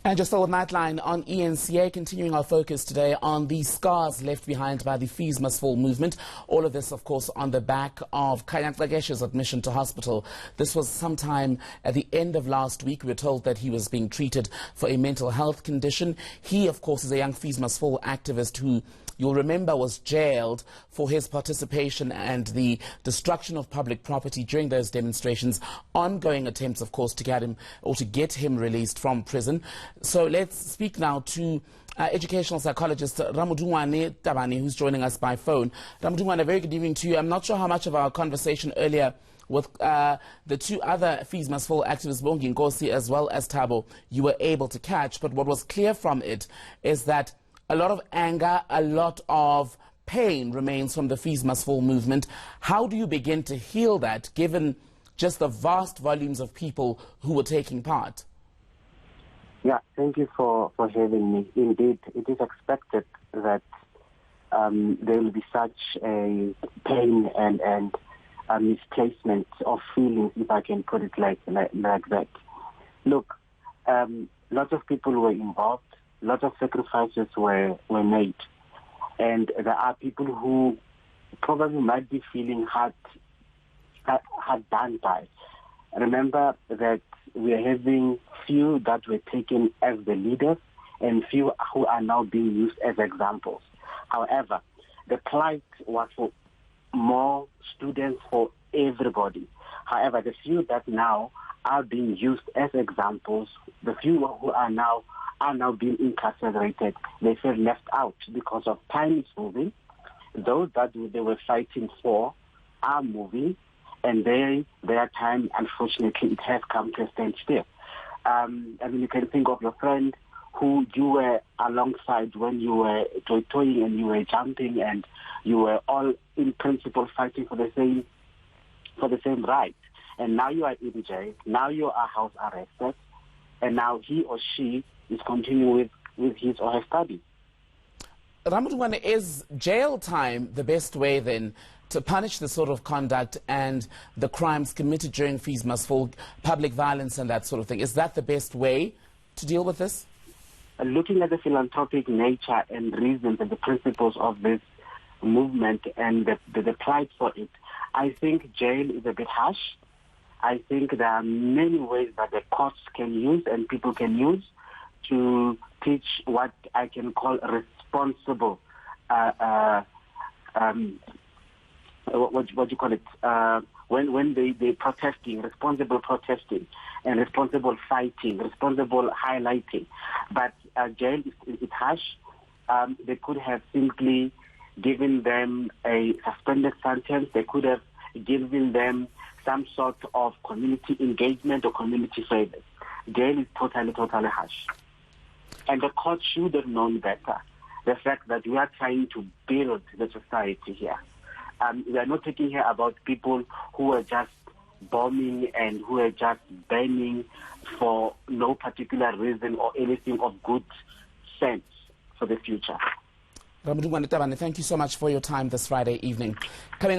And just still with Nightline on ENCA, continuing our focus today on the scars left behind by the Fees Must Fall movement. All of this, of course, on the back of Khanya Xakeshe's admission to hospital. This was sometime at the end of last week. We were told that he was being treated for a mental health condition. He, of course, is a young Fees Must Fall activist who, you'll remember, was jailed for his participation and the destruction of public property during those demonstrations. Ongoing attempts, of course, to get him or to get him released from prison. So let's speak now to educational psychologist Ramodungoane Tabane, who's joining us by phone. Ramodungoane, a very good evening to you. I'm not sure how much of our conversation earlier with the two other Fees Must Fall activists, Bongi Nkosi as well as Thabo, you were able to catch. But what was clear from it is that a lot of anger, a lot of pain remains from the Fees Must Fall movement. How do you begin to heal that, given just the vast volumes of people who were taking part? Yeah, thank you for having me. Indeed, it is expected that there will be such a pain and misplacement of feelings, if I can put it like that. Look, lots of people were involved. Lots of sacrifices were made, and there are people who probably might be feeling hard done by. Remember that we are having few that were taken as the leaders and few who are now being used as examples. However, the plight was for more students, for everybody. However, the few that now are being used as examples, the few who are now being incarcerated, they feel left out because of time is moving. Those that they were fighting for are moving, and their time, unfortunately, it has come to a standstill. I mean, you can think of your friend who you were alongside when you were toying and you were jumping and you were all in principle fighting for the same right. And now you are in jail, now you are house arrested, and now he or she is continuing with his or her studies. Ramodungoane, is jail time the best way then to punish the sort of conduct and the crimes committed during Fees Must Fall, public violence and that sort of thing? Is that the best way to deal with this? Looking at the philanthropic nature and reasons and the principles of this movement and the plight for it, I think jail is a bit harsh. I think there are many ways that the courts can use and people can use to teach what I can call responsible, what do you call it? When they protesting, responsible protesting, and responsible fighting, responsible highlighting. But jail is harsh. They could have simply given them a suspended sentence. They could have given them some sort of community engagement or community service. Jail is totally harsh. And the court should have known better. The fact that we are trying to build the society here. We are not talking here about people who are just bombing and who are just burning for no particular reason or anything of good sense for the future. Ramodungoane Tabane, thank you so much for your time this Friday evening. Coming up